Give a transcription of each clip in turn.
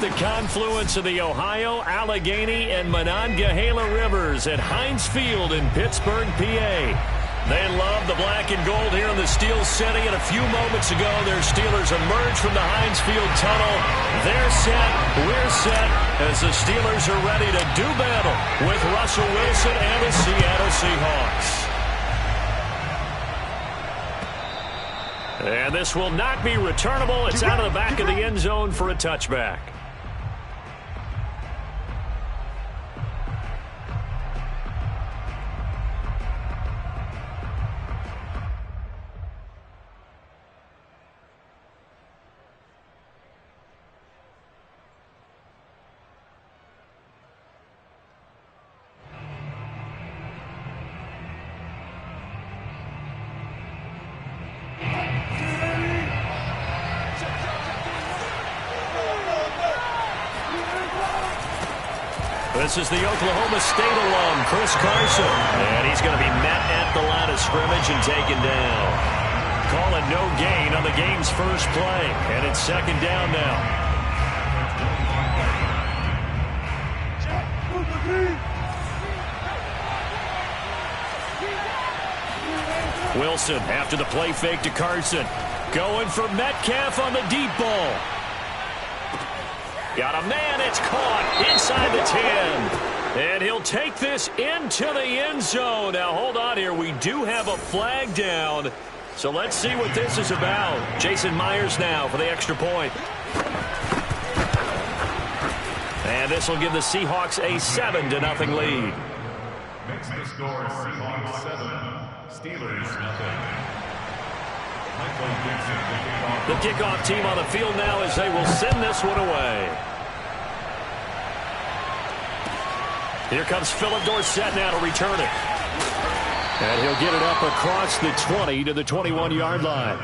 The confluence of the Ohio, Allegheny, and Monongahela rivers at Heinz Field in Pittsburgh, PA. They love the black and gold here in the Steel City, and a few moments ago, their Steelers emerged from the Heinz Field tunnel. They're set, we're set, as the Steelers are ready to do battle with Russell Wilson and the Seattle Seahawks. And this will not be returnable. It's out of the back of the end zone for a touchback. This is the Oklahoma State alum, Chris Carson. And he's going to be met at the line of scrimmage and taken down. Call it no gain on the game's first play. And it's second down now. Wilson after the play fake to Carson. Going for Metcalf on the deep ball. Got a man, it's caught inside the 10. And he'll take this into the end zone. Now, hold on here. We do have a flag down. So let's see what this is about. Jason Myers now for the extra point. And this will give the Seahawks a 7-0 lead. Makes the score Seahawks 7, Steelers nothing. The kickoff team on the field now as they will send this one away. Here comes Philip Dorsett now to return it. And he'll get it up across the 20 to the 21-yard line.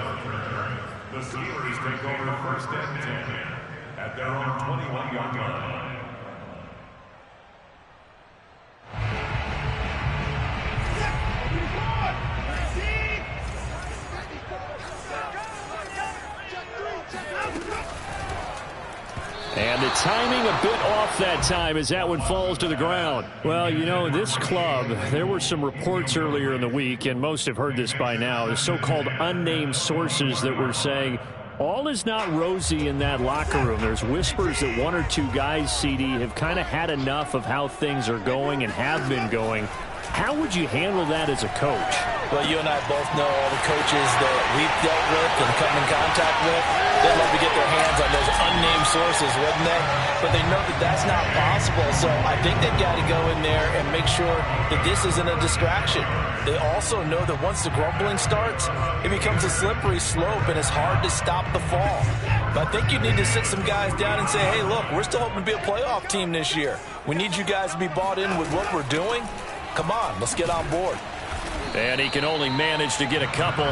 The Steelers take over first and 10 at their own 21-yard line. And the timing a bit off that time as that one falls to the ground. Well, you know, this club, there were some reports earlier in the week, and most have heard this by now, the so-called unnamed sources that were saying all is not rosy in that locker room. There's whispers that one or two guys, CD, have kind of had enough of how things are going and have been going. How would you handle that as a coach? Well, you and I both know all the coaches that we've dealt with and come in contact with. They'd love to get their hands on those unnamed sources, wouldn't they? But they know that that's not possible. So I think they've got to go in there and make sure that this isn't a distraction. They also know that once the grumbling starts, it becomes a slippery slope, and it's hard to stop the fall. But I think you need to sit some guys down and say, hey, look, we're still hoping to be a playoff team this year. We need you guys to be bought in with what we're doing. Come on, let's get on board. And he can only manage to get a couple.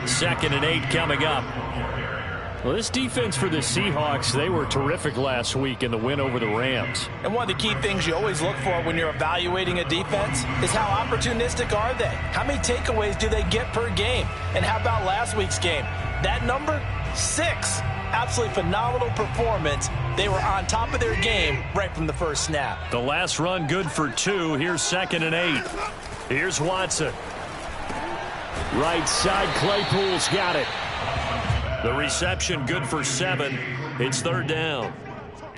2nd and 8 coming up. Well, this defense for the Seahawks, they were terrific last week in the win over the Rams. And one of the key things you always look for when you're evaluating a defense is how opportunistic are they? How many takeaways do they get per game? And how about last week's game? That number? 6. Absolutely phenomenal performance. They were on top of their game right from the first snap. The last run good for 2. Here's 2nd and 8. Here's Watson. Right side, Claypool's got it. The reception good for 7. It's 3rd down.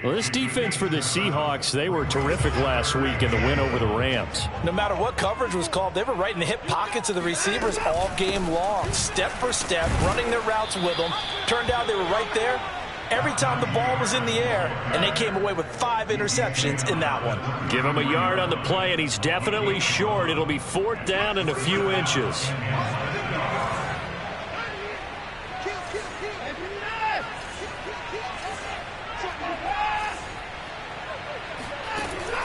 Well, this defense for the Seahawks, they were terrific last week in the win over the Rams. No matter what coverage was called, they were right in the hip pockets of the receivers all game long. Step for step, running their routes with them. Turned out they were right there every time the ball was in the air, and they came away with 5 interceptions in that one. Give him a yard on the play, and he's definitely short. It'll be 4th down and a few inches.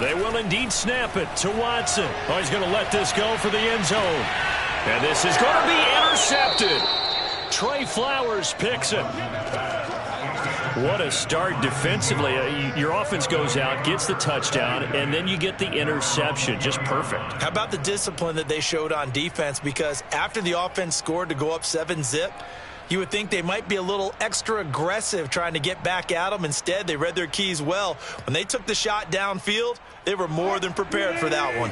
They will indeed snap it to Watson. Oh, he's going to let this go for the end zone. And this is going to be intercepted. Trey Flowers picks it. What a start defensively. Your offense goes out, gets the touchdown, and then you get the interception. Just perfect. How about the discipline that they showed on defense? Because after the offense scored to go up 7-zip, you would think they might be a little extra aggressive trying to get back at them. Instead, they read their keys well. When they took the shot downfield, they were more than prepared for that one.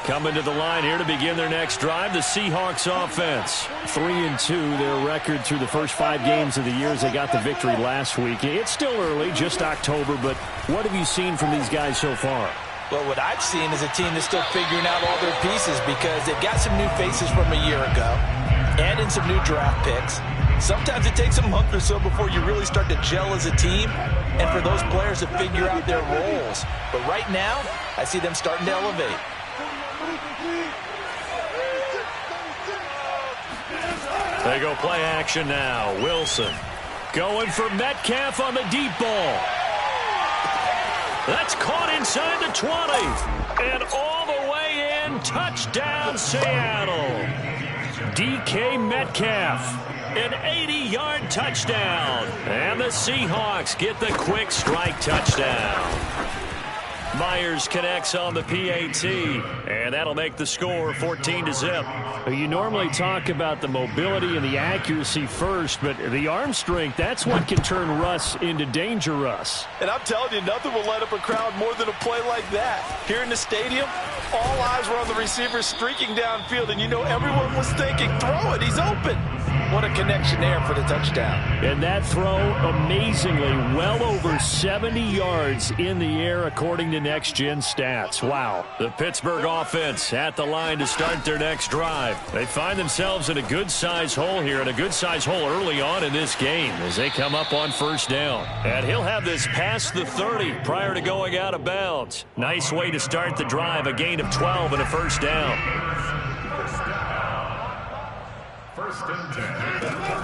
Coming to the line here to begin their next drive, the Seahawks offense. 3-2, their record through the first 5 games of the year as they got the victory last week. It's still early, just October, but what have you seen from these guys so far? Well, what I've seen is a team that's still figuring out all their pieces because they've got some new faces from a year ago, add in some new draft picks. Sometimes it takes a month or so before you really start to gel as a team and for those players to figure out their roles. But right now, I see them starting to elevate. They go play action now. Wilson going for Metcalf on the deep ball. That's caught inside the 20. And all the way in. Touchdown, Seattle. DK Metcalf. An 80-yard touchdown. And the Seahawks get the quick strike touchdown. Myers connects on the PAT, and that'll make the score 14-zip. You normally talk about the mobility and the accuracy first, but the arm strength, that's what can turn Russ into Danger Russ. And I'm telling you, nothing will light up a crowd more than a play like that. Here in the stadium, all eyes were on the receiver streaking downfield, and you know everyone was thinking, throw it, he's open. What a connection there for the touchdown. And that throw, amazingly, well over 70 yards in the air, according to Next Gen Stats. Wow. The Pittsburgh offense at the line to start their next drive. They find themselves in a good-size hole here, and a good-size hole early on in this game as they come up on 1st down. And he'll have this past the 30 prior to going out of bounds. Nice way to start the drive, a gain of 12 and a 1st down.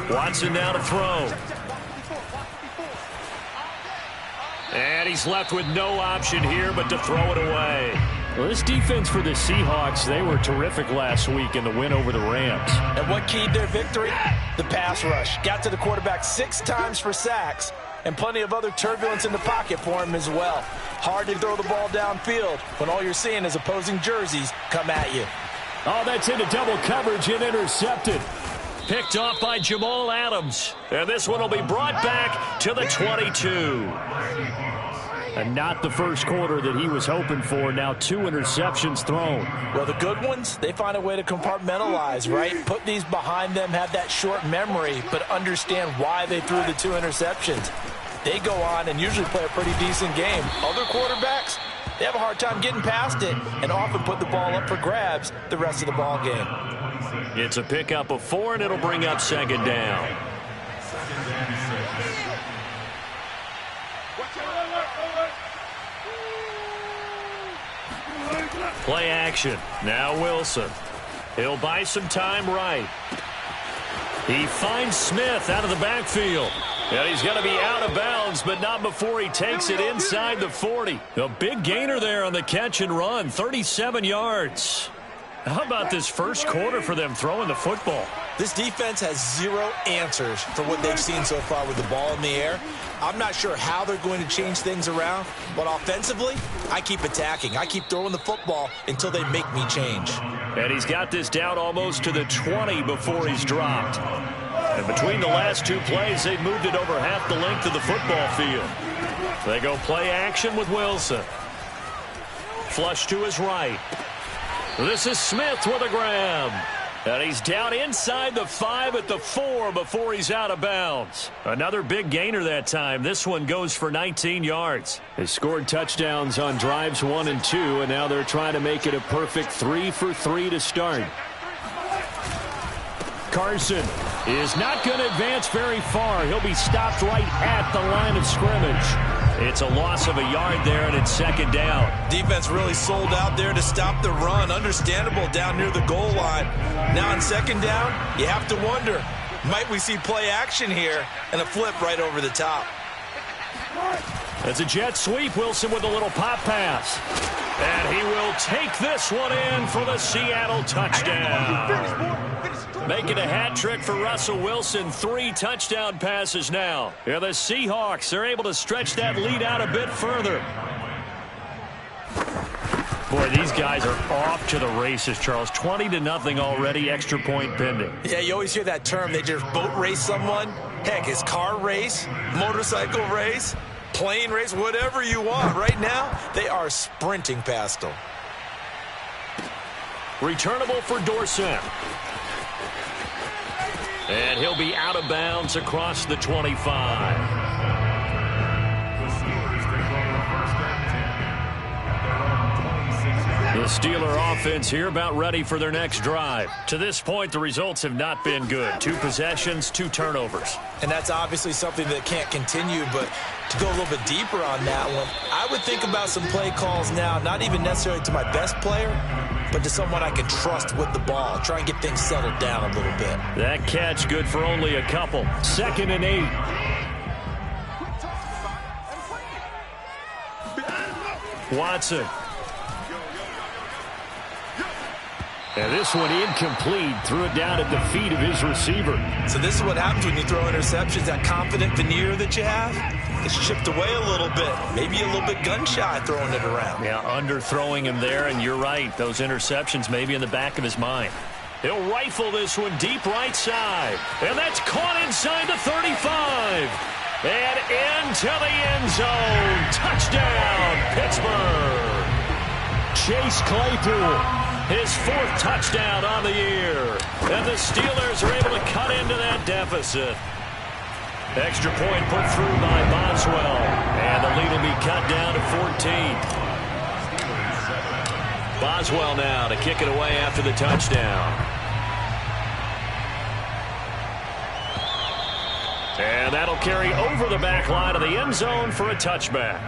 Watson now to throw. And he's left with no option here but to throw it away. Well, this defense for the Seahawks, they were terrific last week in the win over the Rams. And what keyed their victory? The pass rush. Got to the quarterback 6 times for sacks, and plenty of other turbulence in the pocket for him as well. Hard to throw the ball downfield when all you're seeing is opposing jerseys come at you. Oh, that's into double coverage and intercepted. Picked off by Jamal Adams. And this one will be brought back to the 22. And not the first quarter that he was hoping for. Now 2 interceptions thrown. Well, the good ones, they find a way to compartmentalize, right? Put these behind them, have that short memory, but understand why they threw the 2 interceptions. They go on and usually play a pretty decent game. Other quarterbacks, they have a hard time getting past it and often put the ball up for grabs the rest of the ball game. It's a pickup of 4, and it'll bring up second down. Play action. Now Wilson. He'll buy some time right. He finds Smith out of the backfield. And he's going to be out of bounds, but not before he takes it inside the 40. A big gainer there on the catch and run, 37 yards. How about this first quarter for them throwing the football? This defense has 0 answers for what they've seen so far with the ball in the air. I'm not sure how they're going to change things around, but offensively, I keep attacking. I keep throwing the football until they make me change. And he's got this down almost to the 20 before he's dropped. And between the last 2 plays, they've moved it over half the length of the football field. They go play action with Wilson. Flush to his right. This is Smith with a grab. And he's down inside the 5 at the 4 before he's out of bounds. Another big gainer that time. This one goes for 19 yards. They scored touchdowns on drives 1 and 2, and now they're trying to make it a perfect 3 for 3 to start. Carson is not going to advance very far. He'll be stopped right at the line of scrimmage. It's a loss of a yard there, and it's second down. Defense really sold out there to stop the run. Understandable down near the goal line. Now on second down, you have to wonder, might we see play action here and a flip right over the top? It's a jet sweep. Wilson with a little pop pass. And he will take this one in for the Seattle touchdown. Making a hat trick for Russell Wilson. 3 touchdown passes now. Yeah, the Seahawks, they're able to stretch that lead out a bit further. Boy, these guys are off to the races, Charles. 20-0 already, extra point pending. Yeah, you always hear that term. They just boat race someone. Heck, it's car race, motorcycle race, plane race, whatever you want. Right now, they are sprinting past them. Returnable for Dorsett. And he'll be out of bounds across the 25. The Steeler offense here about ready for their next drive. To this point, the results have not been good. 2 possessions, 2 turnovers. And that's obviously something that can't continue, but to go a little bit deeper on that one, I would think about some play calls now, not even necessarily to my best player, but to someone I can trust with the ball. Try and get things settled down a little bit. That catch good for only a couple. 2nd and 8. Watson. And this one incomplete. Threw it down at the feet of his receiver. So this is what happens when you throw interceptions. That confident veneer that you have, it's chipped away a little bit. Maybe a little bit gun-shy throwing it around. Yeah, underthrowing him there, and you're right. Those interceptions may be in the back of his mind. He'll rifle this one deep right side. And that's caught inside the 35. And into the end zone. Touchdown, Pittsburgh. Chase Claypool. His 4th touchdown on the year. And the Steelers are able to cut into that deficit. Extra point put through by Boswell. And the lead will be cut down to 14. Boswell now to kick it away after the touchdown. And that'll carry over the back line of the end zone for a touchback.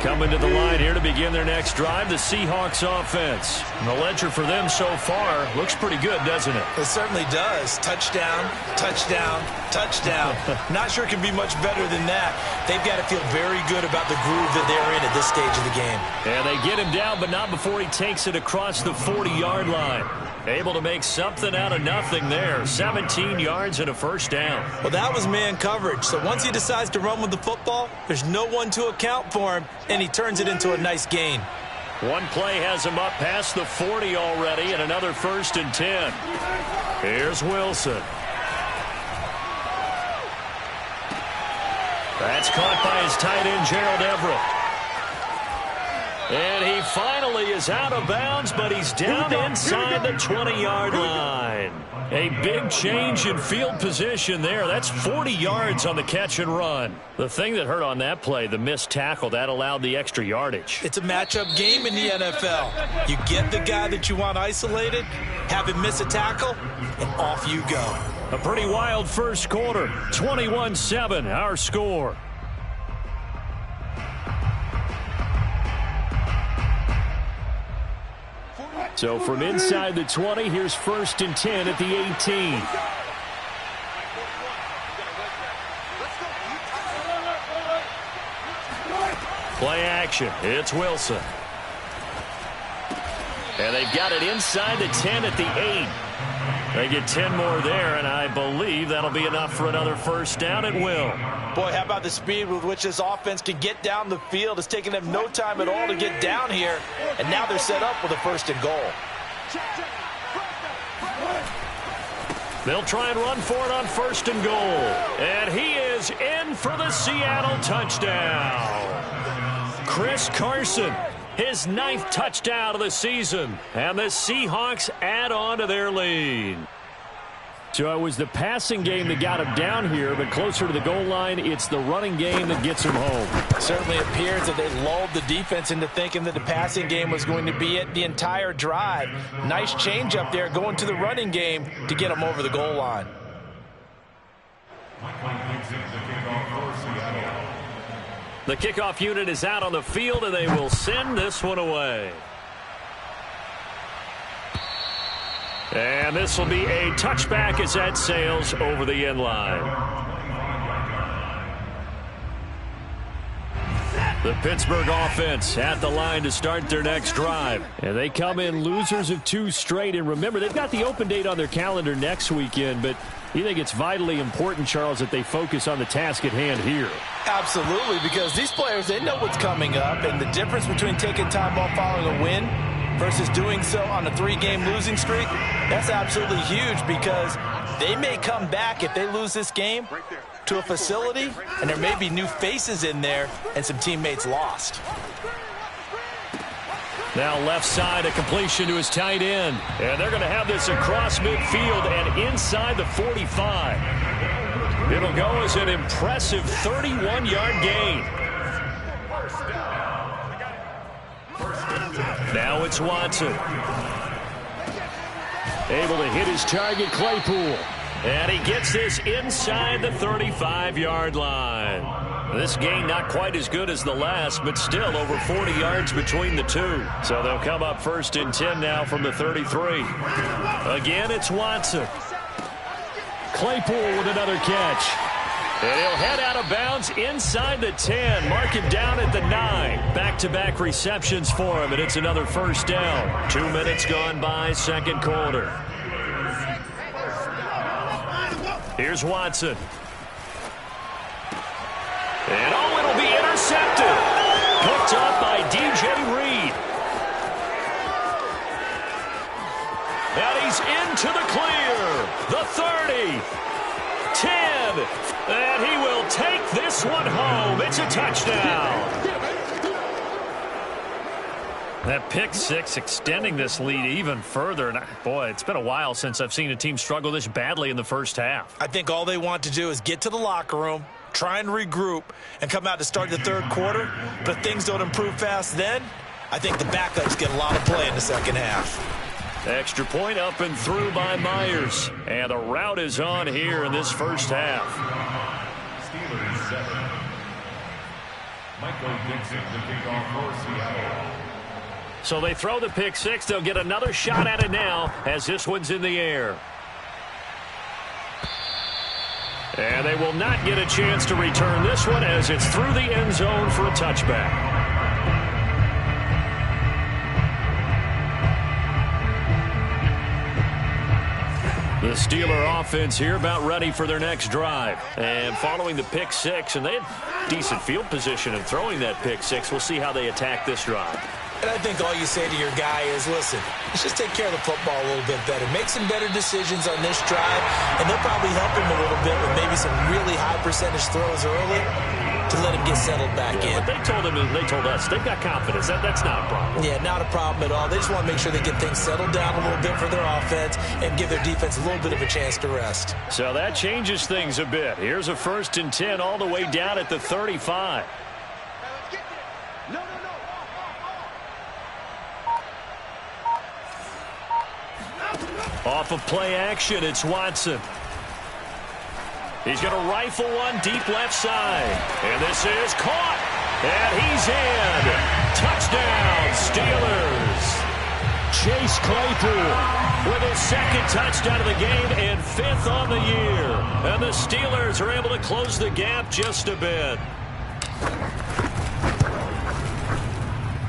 Coming to the line here to begin their next drive, the Seahawks offense. And the ledger for them so far looks pretty good, doesn't it? It certainly does. Touchdown, touchdown, touchdown. Not sure it can be much better than that. They've got to feel very good about the groove that they're in at this stage of the game. And they get him down, but not before he takes it across the 40-yard line. Able to make something out of nothing there. 17 yards and a first down. Well, that was man coverage. So once he decides to run with the football, there's no one to account for him, and he turns it into a nice gain. One play has him up past the 40 already, and another 1st and 10. Here's Wilson. That's caught by his tight end, Gerald Everett. And he finally is out of bounds, but he's down inside the 20-yard line. A big change in field position there. That's 40 yards on the catch and run. The thing that hurt on that play, the missed tackle, that allowed the extra yardage. It's a matchup game in the NFL. You get the guy that you want isolated, have him miss a tackle, and off you go. A pretty wild first quarter. 21-7, our score. So from inside the 20, here's 1st and 10 at the 18. Play action. It's Wilson. And they've got it inside the 10 at the 8. They get 10 more there, and I believe that'll be enough for another first down. It will. Boy, how about the speed with which this offense can get down the field? It's taken them no time at all to get down here, and now they're set up with a 1st and goal. They'll try and run for it on 1st and goal. And he is in for the Seattle touchdown. Chris Carson, his 9th touchdown of the season. And the Seahawks add on to their lead. So it was the passing game that got him down here, but closer to the goal line, it's the running game that gets him home. It certainly appears that they lulled the defense into thinking that the passing game was going to be it the entire drive. Nice change up there going to the running game to get him over the goal line. The kickoff unit is out on the field, and they will send this one away. And this will be a touchback as that sails over the end line. The Pittsburgh offense at the line to start their next drive. And they come in losers of 2 straight. And remember, they've got the open date on their calendar next weekend, but you think it's vitally important, Charles, that they focus on the task at hand here? Absolutely, because these players, they know what's coming up, and the difference between taking time off following a win versus doing so on a 3-game losing streak, that's absolutely huge, because they may come back if they lose this game to a facility, and there may be new faces in there and some teammates lost. Now left side, a completion to his tight end. And they're going to have this across midfield and inside the 45. It'll go as an impressive 31-yard gain. Now it's Watson. Able to hit his target, Claypool. And he gets this inside the 35-yard line. This gain not quite as good as the last, but still over 40 yards between the two. So they'll come up 1st and 10 now from the 33. Again, it's Watson. Claypool with another catch. And he'll head out of bounds inside the 10. Mark him down at the 9. Back-to-back receptions for him, and it's another first down. 2 minutes gone by, second quarter. Here's Watson. And oh, it'll be intercepted. Picked up by DJ Reed. And he's into the clear. The 30. 10. And he will take this one home. It's a touchdown. That pick 6 extending this lead even further. And boy, it's been a while since I've seen a team struggle this badly in the first half. I think all they want to do is get to the locker room, try and regroup, and come out to start the third quarter. But if things don't improve fast then, I think the backups get a lot of play in the second half. Extra point up and through by Myers. And the route is on here in this first half. Steelers 7. Michael Dixon, the kickoff for Seattle. So they throw the pick 6. They'll get another shot at it now as this one's in the air. And they will not get a chance to return this one as it's through the end zone for a touchback. The Steeler offense here about ready for their next drive. And following the pick 6, and they had decent field position in throwing that pick 6. We'll see how they attack this drive. And I think all you say to your guy is, listen, let's just take care of the football a little bit better. Make some better decisions on this drive, and they'll probably help him a little bit with maybe some really high percentage throws early. to let him get settled back in. But they told us they've got confidence. That's not a problem. Yeah, not a problem at all. They just want to make sure they get things settled down a little bit for their offense and give their defense a little bit of a chance to rest. So that changes things a bit. Here's a 1st and 10 all the way down at the 35. Off of play action, it's Watson. He's going to rifle one deep left side. And this is caught. And he's in. Touchdown, Steelers. Chase Claypool with his 2nd touchdown of the game and 5th on the year. And the Steelers are able to close the gap just a bit.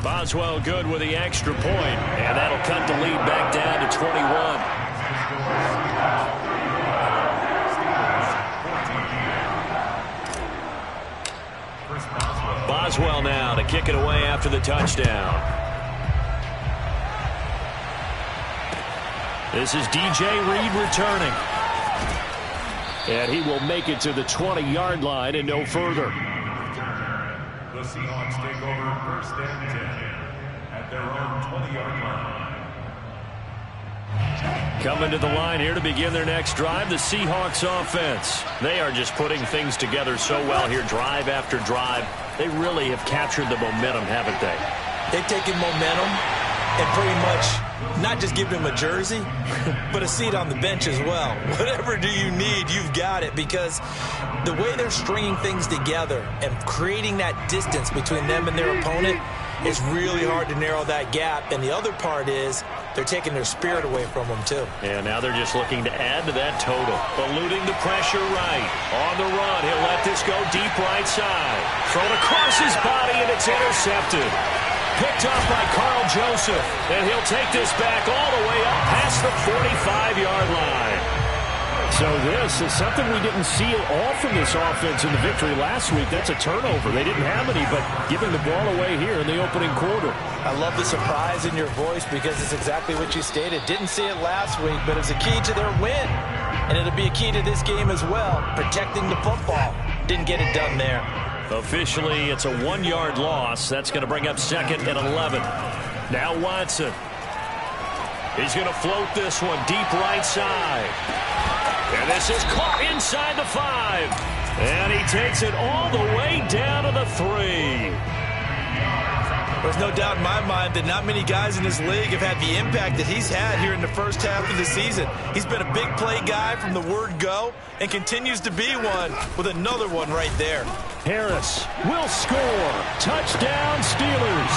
Boswell good with the extra point. And that'll cut the lead back down to 21. Boswell now to kick it away after the touchdown. This is DJ Reed returning. And he will make it to the 20-yard line and no further. The Seahawks take over 1st and 10 at their own 20-yard line. Coming to the line here to begin their next drive, the Seahawks offense. They are just putting things together so well here, drive after drive. They really have captured the momentum, haven't they? They've taken momentum and pretty much not just given him a jersey, but a seat on the bench as well. Whatever do you need, you've got it, because the way they're stringing things together and creating that distance between them and their opponent, it's really hard to narrow that gap. And the other part is they're taking their spirit away from them, too. Yeah, now they're just looking to add to that total. Eluding the pressure right. On the run, he'll let this go deep right side. Thrown across his body, and it's intercepted. Picked up by Carl Joseph. And he'll take this back all the way up past the 45-yard line. So this is something we didn't see at all from this offense in the victory last week. That's a turnover. They didn't have any, but giving the ball away here in the opening quarter. I love the surprise in your voice because it's exactly what you stated. Didn't see it last week, but it's a key to their win. And it'll be a key to this game as well, protecting the football. Didn't get it done there. Officially, it's a 1-yard loss. That's going to bring up 2nd and 11. Now Watson. He's going to float this one deep right side. And this is caught inside the 5. And he takes it all the way down to the 3. There's no doubt in my mind that not many guys in this league have had the impact that he's had here in the first half of the season. He's been a big play guy from the word go and continues to be one with another one right there. Harris will score. Touchdown, Steelers.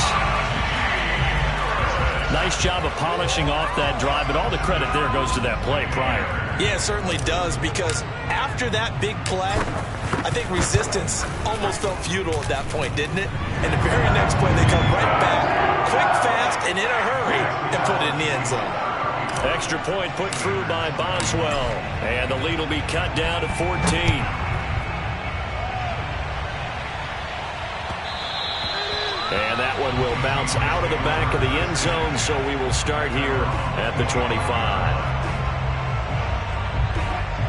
Nice job of polishing off that drive, but all the credit there goes to that play prior. Yeah, it certainly does, because after that big play, I think resistance almost felt futile at that point, didn't it? And the very next play, they come right back, quick, fast, and in a hurry, and put it in the end zone. Extra point put through by Boswell, and the lead will be cut down to 14. And that one will bounce out of the back of the end zone, so we will start here at the 25.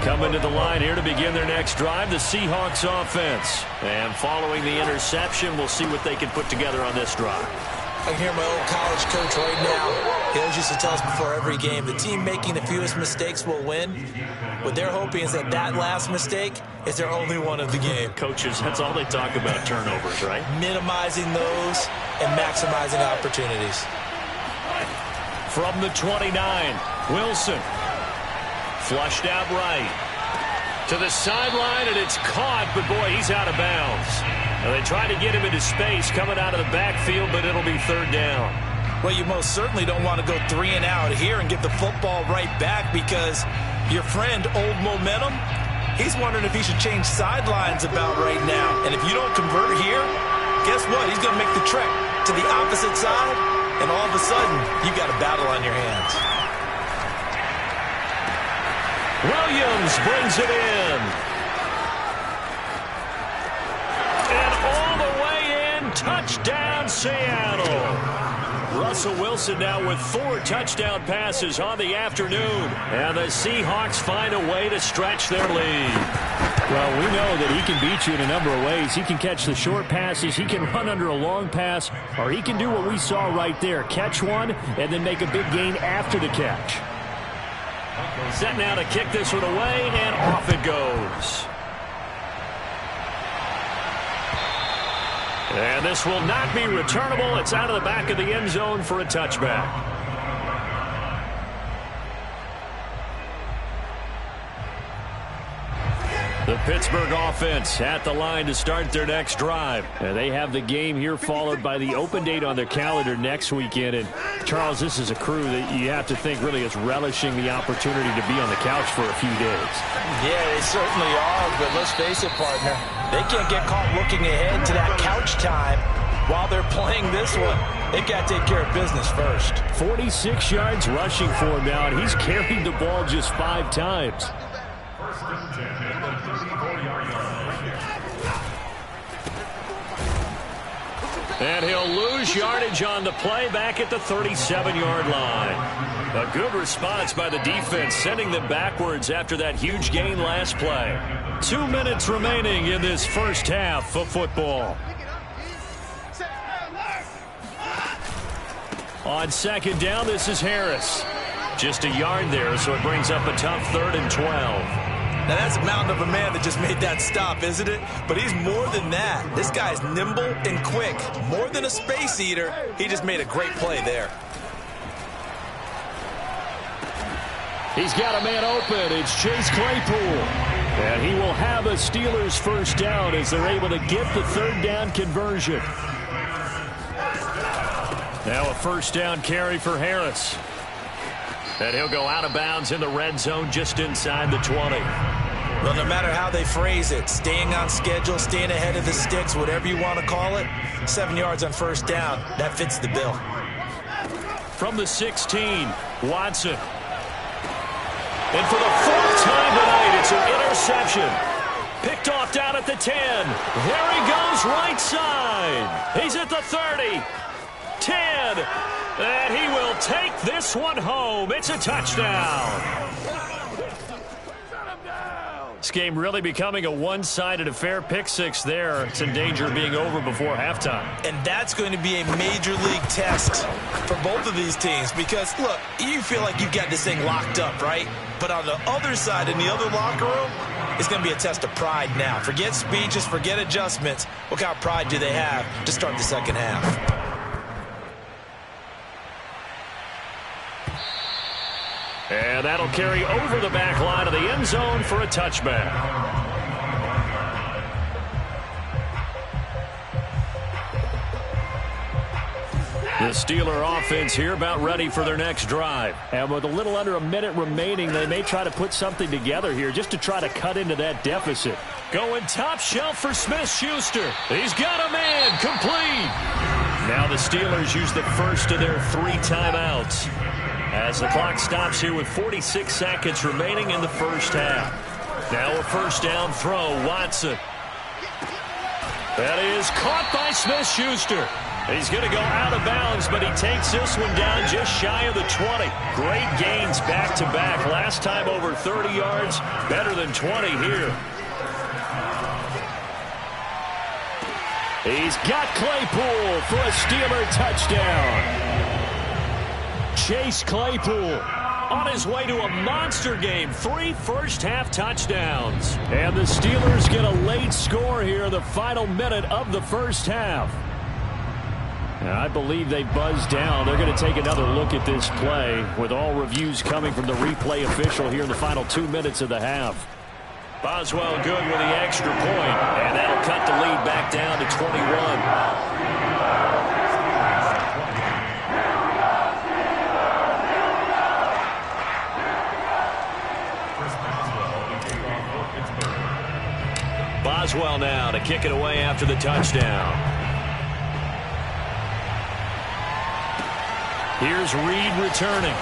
Coming to the line here to begin their next drive, the Seahawks offense. And following the interception, we'll see what they can put together on this drive. I can hear my old college coach right now. He always used to tell us before every game, the team making the fewest mistakes will win. What they're hoping is that that last mistake is their only one of the game. Coaches, that's all they talk about, turnovers, right? Minimizing those and maximizing opportunities. From the 29, Wilson. Flushed out right. To the sideline, and it's caught, but boy, he's out of bounds. And they try to get him into space coming out of the backfield, but it'll be 3rd down. Well, you most certainly don't want to go 3 and out here and get the football right back, because your friend, Old Momentum, he's wondering if he should change sidelines about right now. And if you don't convert here, guess what? He's going to make the trek to the opposite side, and all of a sudden, you got a battle on your hands. Williams brings it in. And all the way in, touchdown Seattle. Russell Wilson now with 4 touchdown passes on the afternoon. And the Seahawks find a way to stretch their lead. Well, we know that he can beat you in a number of ways. He can catch the short passes, he can run under a long pass, or he can do what we saw right there, catch one and then make a big gain after the catch. Set now to kick this one away, and off it goes. And this will not be returnable. It's out of the back of the end zone for a touchback. The Pittsburgh offense at the line to start their next drive. They have the game here followed by the open date on their calendar next weekend. And, Charles, this is a crew that you have to think really is relishing the opportunity to be on the couch for a few days. Yeah, they certainly are, but let's face it, partner. They can't get caught looking ahead to that couch time while they're playing this one. They've got to take care of business first. 46 yards rushing for him now, and he's carried the ball just 5 times. And he'll lose yardage on the play back at the 37-yard line. A good response by the defense, sending them backwards after that huge gain last play. 2 minutes remaining in this first half of football. On second down, this is Harris. Just a yard there, so it brings up a tough 3rd and 12. Now, that's a mountain of a man that just made that stop, isn't it? But he's more than that. This guy's nimble and quick. More than a space eater, he just made a great play there. He's got a man open. It's Chase Claypool. And he will have a Steelers first down as they're able to get the 3rd down conversion. Now a first down carry for Harris. And he'll go out of bounds in the red zone just inside the 20. Well, no matter how they phrase it, staying on schedule, staying ahead of the sticks, whatever you want to call it, 7 yards on first down, that fits the bill. From the 16, Watson. And for the 4th time tonight, it's an interception. Picked off down at the 10. There he goes, right side. He's at the 30. 10. And he will take this one home. It's a touchdown. This game really becoming a one-sided affair. Pick 6 there. It's in danger of being over before halftime. And that's going to be a major league test for both of these teams because, look, you feel like you've got this thing locked up, right? But on the other side, in the other locker room, it's going to be a test of pride now. Forget speeches, forget adjustments. What kind of pride do they have to start the second half? And that'll carry over the back line of the end zone for a touchback. The Steeler offense here about ready for their next drive. And with a little under a minute remaining, they may try to put something together here just to try to cut into that deficit. Going top shelf for Smith-Schuster. He's got a man, complete. Now the Steelers use the first of their 3 timeouts as the clock stops here with 46 seconds remaining in the first half. Now a first down throw, Watson. That is caught by Smith-Schuster. He's going to go out of bounds, but he takes this one down just shy of the 20. Great gains back-to-back. Last time over 30 yards, better than 20 here. He's got Claypool for a Steeler touchdown. Chase Claypool on his way to a monster game. 3 first-half touchdowns. And the Steelers get a late score here in the final minute of the first half. And I believe they buzzed down. They're going to take another look at this play with all reviews coming from the replay official here in the final 2 minutes of the half. Boswell good with the extra point, and that'll cut the lead back down to 21. Boswell now to kick it away after the touchdown. Here's Reed returning.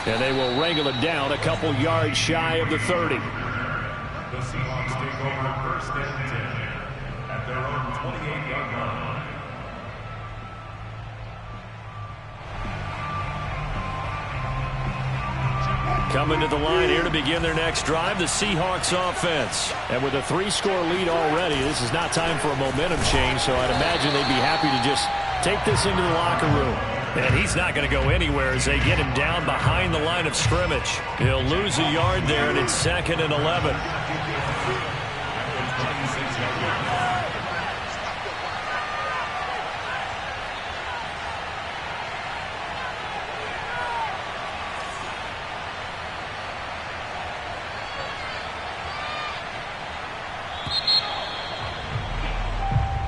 And they will wrangle it down a couple yards shy of the 30. The Seahawks take over first and 10 at their own 28-yard line. Coming to the line here to begin their next drive, the Seahawks offense. And with a 3-score lead already, this is not time for a momentum change, so I'd imagine they'd be happy to just take this into the locker room. And he's not going to go anywhere as they get him down behind the line of scrimmage. He'll lose a yard there, and it's 2nd and 11.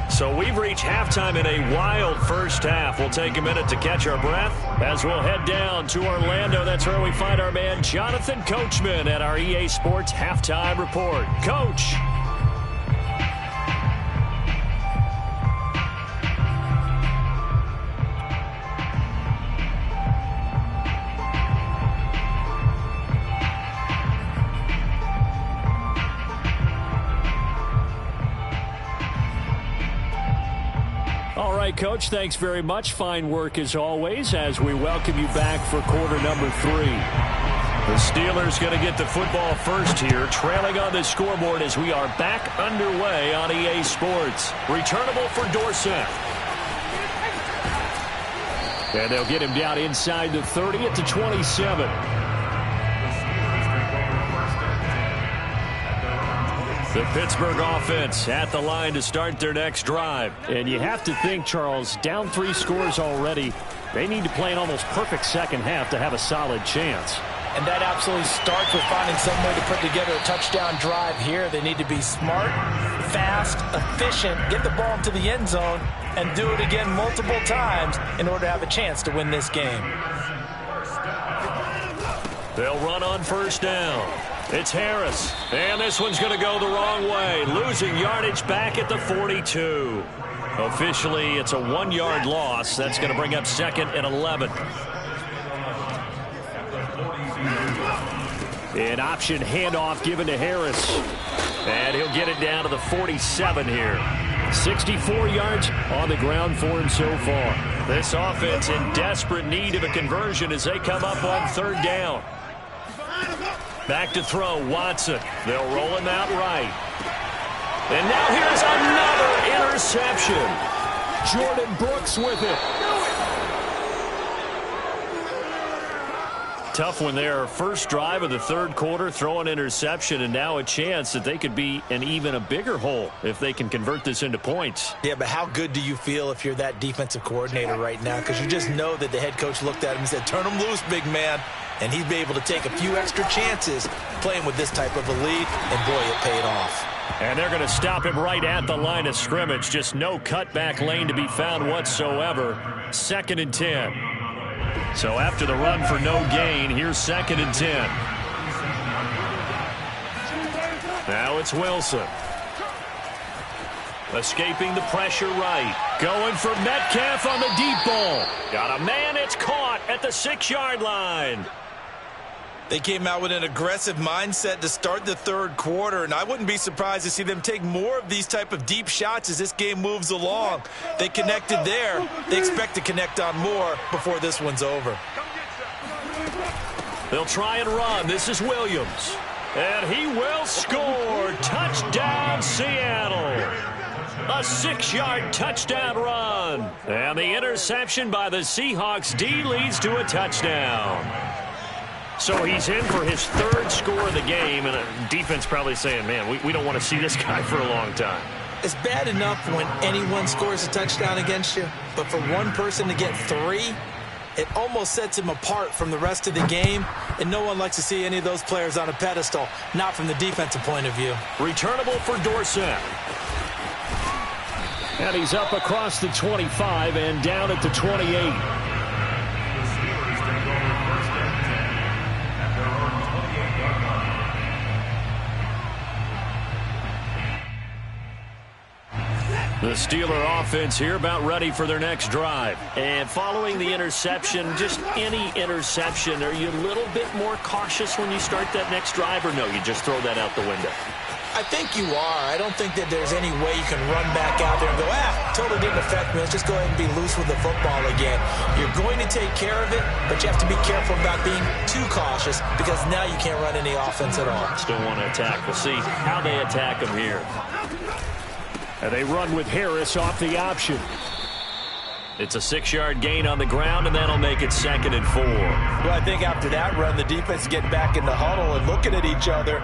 So we've reached halftime in a wild first half. We'll take a minute to catch our breath as we'll head down to Orlando. That's where we find our man Jonathan Coachman at our EA Sports Halftime Report. Coach. All right, Coach, thanks very much. Fine work as always as we welcome you back for quarter number 3. The Steelers going to get the football first here, trailing on the scoreboard as we are back underway on EA Sports. Returnable for Dorsett. And they'll get him down inside the 30 at the 27. The Pittsburgh offense at the line to start their next drive. And you have to think, Charles, down 3 scores already. They need to play an almost perfect second half to have a solid chance. And that absolutely starts with finding some way to put together a touchdown drive here. They need to be smart, fast, efficient, get the ball into the end zone, and do it again multiple times in order to have a chance to win this game. They'll run on first down. It's Harris, and this one's going to go the wrong way, losing yardage back at the 42. Officially, it's a 1-yard loss. That's going to bring up 2nd and 11. An option handoff given to Harris, and he'll get it down to the 47 here. 64 yards on the ground for him so far. This offense in desperate need of a conversion as they come up on 3rd down. Back to throw, Watson. They'll roll him out right. And now here's another interception. Jordan Brooks with it. Tough one there. First drive of the 3rd quarter, throw an interception, and now a chance that they could be in even a bigger hole if they can convert this into points. Yeah, but how good do you feel if you're that defensive coordinator right now? Because you just know that the head coach looked at him and said, turn him loose, big man. And he'd be able to take a few extra chances playing with this type of a lead, and boy, it paid off. And they're going to stop him right at the line of scrimmage. Just no cutback lane to be found whatsoever. 2nd and 10. So after the run for no gain, here's 2nd and 10. Now it's Wilson. Escaping the pressure right. Going for Metcalf on the deep ball. Got a man, it's caught at the 6-yard line. They came out with an aggressive mindset to start the 3rd quarter, and I wouldn't be surprised to see them take more of these type of deep shots as this game moves along. They connected there. They expect to connect on more before this one's over. They'll try and run. This is Williams. And he will score. Touchdown, Seattle. A 6-yard touchdown run. And the interception by the Seahawks D leads to a touchdown. So he's in for his 3rd score of the game, and the defense probably saying, man, we don't want to see this guy for a long time. It's bad enough when anyone scores a touchdown against you, but for one person to get 3, it almost sets him apart from the rest of the game, and no one likes to see any of those players on a pedestal, not from the defensive point of view. Returnable for Dorsett. And he's up across the 25 and down at the 28. The Steeler offense here about ready for their next drive. And following the interception, just any interception, are you a little bit more cautious when you start that next drive, or no, you just throw that out the window? I think you are. I don't think that there's any way you can run back out there and go, totally didn't affect me. Let's just go ahead and be loose with the football again. You're going to take care of it, but you have to be careful about being too cautious because now you can't run any offense at all. Still want to attack. We'll see how they attack him here. And they run with Harris off the option. It's a 6-yard gain on the ground, and that'll make it 2nd and 4. Well, I think after that run, the defense is getting back in the huddle and looking at each other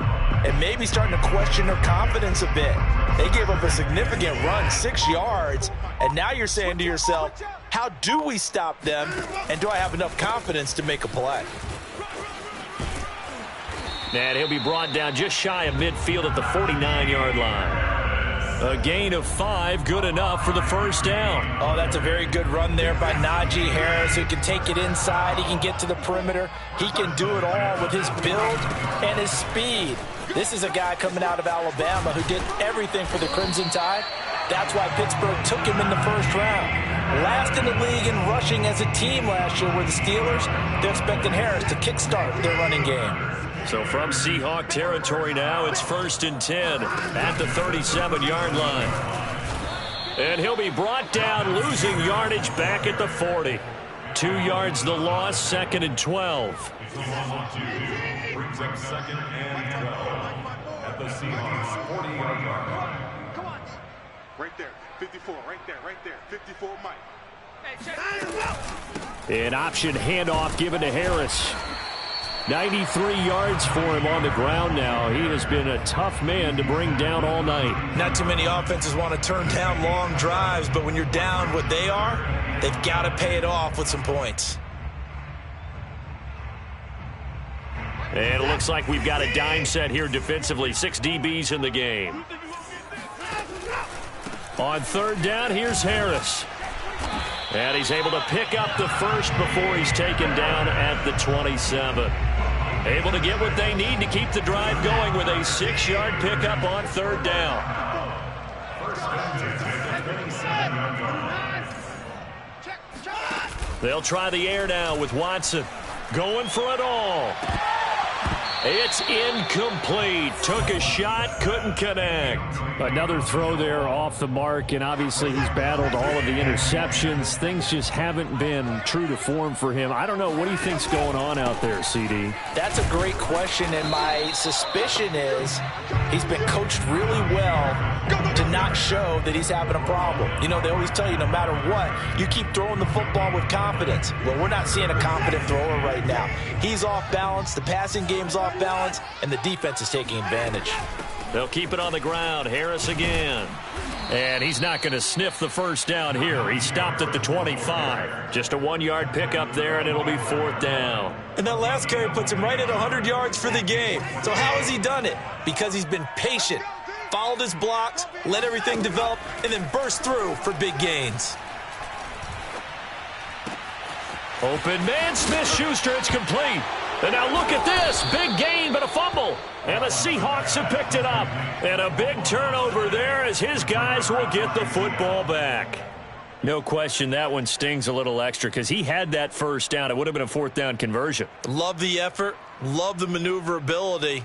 and maybe starting to question their confidence a bit. They gave up a significant run, 6 yards, and now you're saying to yourself, how do we stop them, and do I have enough confidence to make a play? And he'll be brought down just shy of midfield at the 49-yard line. A gain of 5, good enough for the first down. Oh, that's a very good run there by Najee Harris, who can take it inside. He can get to the perimeter. He can do it all with his build and his speed. This is a guy coming out of Alabama who did everything for the Crimson Tide. That's why Pittsburgh took him in the first round. Last in the league in rushing as a team last year were the Steelers. They're expecting Harris to kickstart their running game. So from Seahawk territory now, it's 1st and 10 at the 37-yard line. And he'll be brought down, losing yardage back at the 40. 2 yards the loss, 2nd and 12. Brings up 2nd and 12 at the Seahawks 40-yard line. Come on. Right there, 54, right there, 54 Mike. An option handoff given to Harris. 93 yards for him on the ground now. He has been a tough man to bring down all night. Not too many offenses want to turn down long drives, but when you're down what they are, they've got to pay it off with some points. And it looks like we've got a dime set here defensively. 6 DBs in the game. On 3rd down, here's Harris. And he's able to pick up the first before he's taken down at the 27. Able to get what they need to keep the drive going with a 6-yard pickup on 3rd down. They'll try the air now with Watson. Going for it all. It's incomplete. Took a shot, couldn't connect. Another throw there off the mark, and obviously he's battled all of the interceptions. Things just haven't been true to form for him. I don't know. What do you think's going on out there, CD? That's a great question, and my suspicion is he's been coached really well to not show that he's having a problem. You know, they always tell you no matter what, you keep throwing the football with confidence. Well, we're not seeing a confident thrower right now. He's off balance, the passing game's off balance, and the defense is taking advantage. They'll keep it on the ground. Harris again. And he's not going to sniff the first down here. He stopped at the 25. Just a 1-yard pickup there, and it'll be 4th down. And that last carry puts him right at 100 yards for the game. So how has he done it? Because he's been patient, followed his blocks, let everything develop, and then burst through for big gains. Open man, Smith-Schuster, it's complete. And now look at this. Big gain, but a fumble. And the Seahawks have picked it up. And a big turnover there as his guys will get the football back. No question that one stings a little extra because he had that first down. It would have been a 4th down conversion. Love the effort. Love the maneuverability.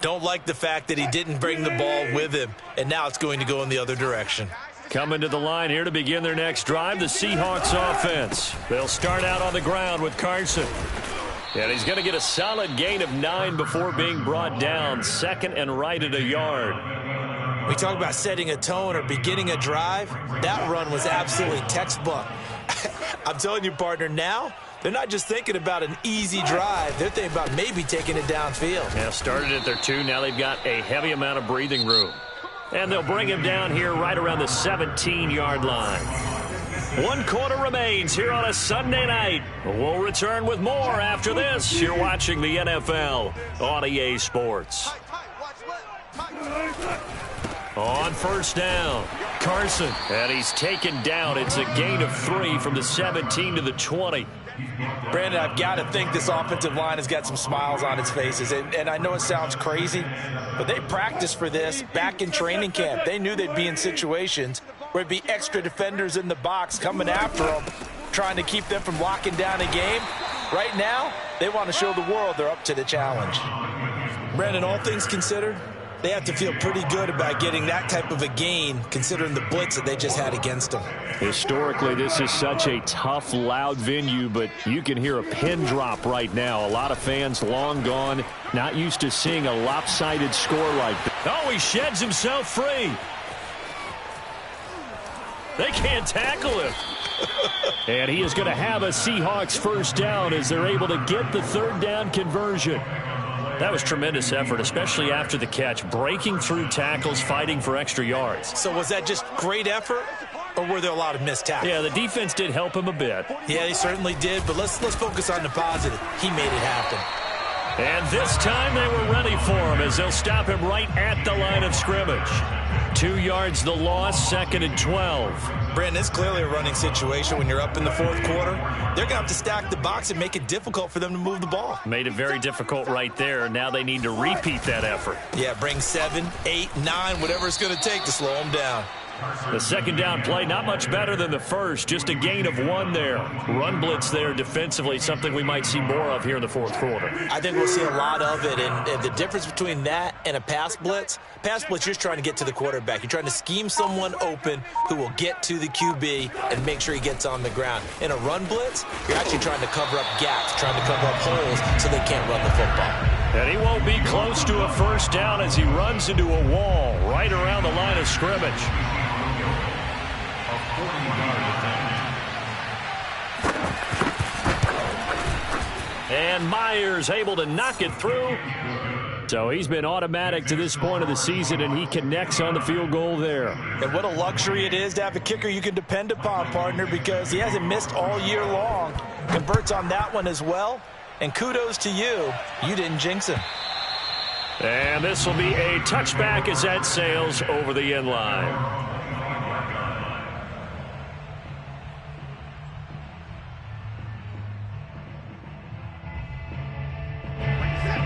Don't like the fact that he didn't bring the ball with him. And now it's going to go in the other direction. Coming to the line here to begin their next drive, the Seahawks offense. They'll start out on the ground with Carson. And he's going to get a solid gain of 9 before being brought down. 2nd and right at a yard. We talk about setting a tone or beginning a drive. That run was absolutely textbook. I'm telling you, partner, now they're not just thinking about an easy drive. They're thinking about maybe taking it downfield. Yeah, started at their 2. Now they've got a heavy amount of breathing room. And they'll bring him down here right around the 17-yard line. 1 quarter remains here on a Sunday night. We'll return with more after this. You're watching the NFL on EA Sports. On 1st down, Carson. And he's taken down. It's a gain of 3 from the 17 to the 20. Brandon, I've got to think this offensive line has got some smiles on its faces. And I know it sounds crazy, but they practiced for this back in training camp. They knew they'd be in situations where it'd be extra defenders in the box coming after them, trying to keep them from locking down a game. Right now, they want to show the world they're up to the challenge. Brandon, all things considered, They have to feel pretty good about getting that type of a gain, considering the blitz that they just had against them. Historically, this is such a tough, loud venue, but you can hear a pin drop right now. A lot of fans long gone, not used to seeing a lopsided score like that. Oh, he sheds himself free. They can't tackle him. And he is going to have a Seahawks first down as they're able to get the third down conversion. That was tremendous effort, especially after the catch, breaking through tackles, fighting for extra yards. So was that just great effort, or were there a lot of missed tackles? Yeah, the defense did help him a bit. Yeah, he certainly did, but let's focus on the positive. He made it happen. And this time they were ready for him as they'll stop him right at the line of scrimmage. 2 yards the loss, 2nd and 12. Brandon, it's clearly a running situation when you're up in the fourth quarter. They're going to have to stack the box and make it difficult for them to move the ball. Made it very difficult right there. Now they need to repeat that effort. Yeah, bring 7, 8, 9, whatever it's going to take to slow them down. The second down play, not much better than the first. Just a gain of 1 there. Run blitz there defensively, something we might see more of here in the fourth quarter. I think we'll see a lot of it, and the difference between that and a pass blitz, you're just trying to get to the quarterback. You're trying to scheme someone open who will get to the QB and make sure he gets on the ground. In a run blitz, you're actually trying to cover up gaps, trying to cover up holes so they can't run the football. And he won't be close to a first down as he runs into a wall right around the line of scrimmage. And Myers able to knock it through. So he's been automatic to this point of the season, and he connects on the field goal there. And what a luxury it is to have a kicker you can depend upon, partner, because he hasn't missed all year long. Converts on that one as well. And kudos to you. You didn't jinx him. And this will be a touchback as that sails over the end line.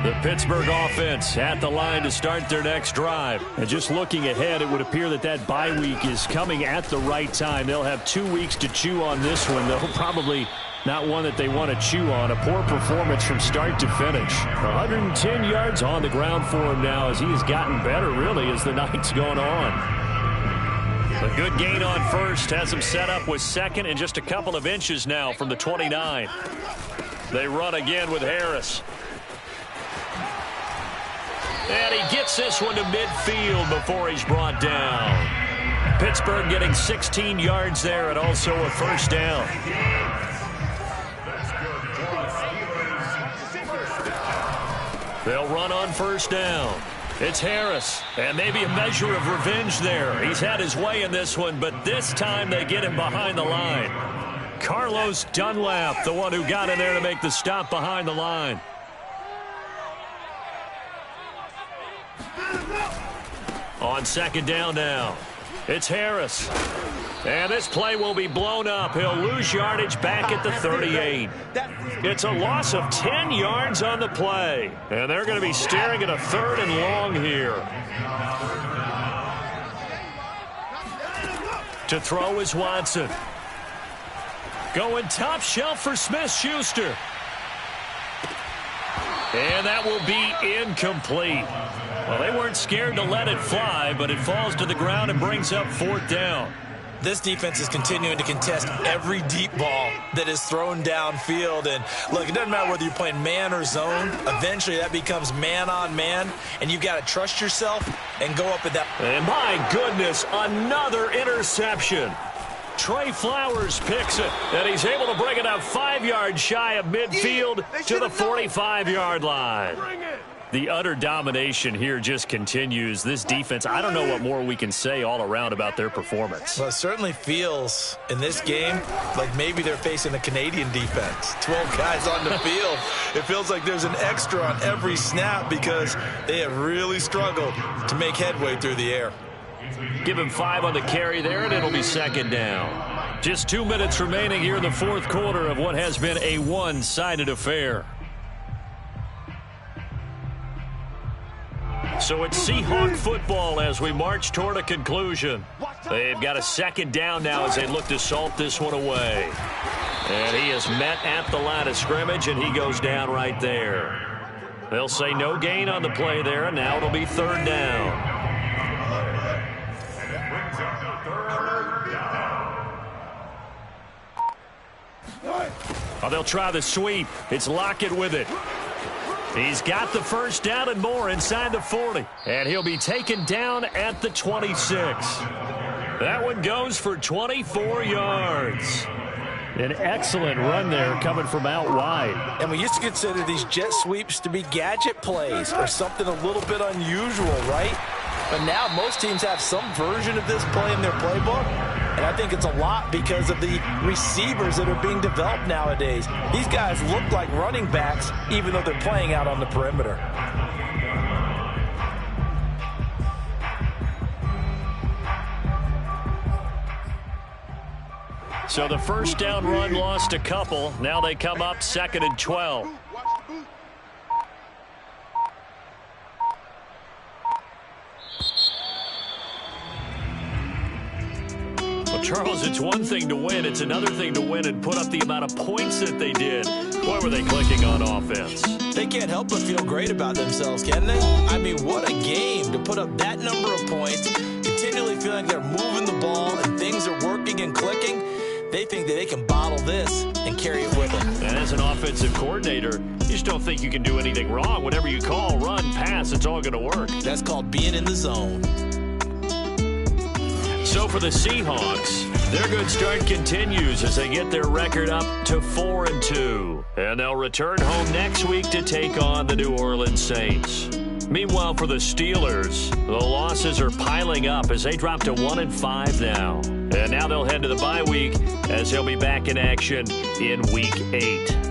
The Pittsburgh offense at the line to start their next drive. And just looking ahead, it would appear that bye week is coming at the right time. They'll have 2 weeks to chew on this one, though probably not one that they want to chew on. A poor performance from start to finish. 110 yards on the ground for him now as he has gotten better, really, as the night's gone on. A good gain on first has him set up with second and just a couple of inches now from the 29. They run again with Harris. And he gets this one to midfield before he's brought down. Pittsburgh getting 16 yards there and also a first down. They'll run on first down. It's Harris, and maybe a measure of revenge there. He's had his way in this one, but this time they get him behind the line. Carlos Dunlap, the one who got in there to make the stop behind the line. On second down now, it's Harris. And this play will be blown up. He'll lose yardage back at the 38. It's a loss of 10 yards on the play. And they're going to be staring at a 3rd and long here. To throw is Watson. Going top shelf for Smith-Schuster. And that will be incomplete. Well, they weren't scared to let it fly, but it falls to the ground and brings up 4th down. This defense is continuing to contest every deep ball that is thrown downfield. And, look, it doesn't matter whether you're playing man or zone. Eventually, that becomes man on man, and you've got to trust yourself and go up at that. And, my goodness, another interception. Trey Flowers picks it, and he's able to bring it up 5 yards shy of midfield to the 45-yard line. The utter domination here just continues. This defense, I don't know what more we can say all around about their performance. Well, it certainly feels in this game like maybe they're facing a Canadian defense. 12 guys on the field. It feels like there's an extra on every snap because they have really struggled to make headway through the air. Give him 5 on the carry there, and it'll be second down. Just 2 minutes remaining here in the fourth quarter of what has been a one-sided affair. So it's Seahawk football as we march toward a conclusion. They've got a second down now as they look to salt this one away. And he is met at the line of scrimmage, and he goes down right there. They'll say no gain on the play there, and now it'll be third down. Oh, they'll try the sweep. It's Lockett with it. He's got the first down and more inside the 40. And he'll be taken down at the 26. That one goes for 24 yards. An excellent run there coming from out wide. And we used to consider these jet sweeps to be gadget plays or something a little bit unusual, right? But now most teams have some version of this play in their playbook. And I think it's a lot because of the receivers that are being developed nowadays. These guys look like running backs even though they're playing out on the perimeter. So the first down run lost a couple. Now they come up 2nd and 12. Well, Charles, it's one thing to win. It's another thing to win and put up the amount of points that they did. Boy, were they clicking on offense. They can't help but feel great about themselves, can they? I mean, what a game to put up that number of points, continually feeling they're moving the ball and things are working and clicking. They think that they can bottle this and carry it with them. And as an offensive coordinator, you just don't think you can do anything wrong. Whatever you call, run, pass, it's all going to work. That's called being in the zone. So for the Seahawks, their good start continues as they get their record up to 4-2. And they'll return home next week to take on the New Orleans Saints. Meanwhile, for the Steelers, the losses are piling up as they drop to 1-5 now. And now they'll head to the bye week as they'll be back in action in Week 8.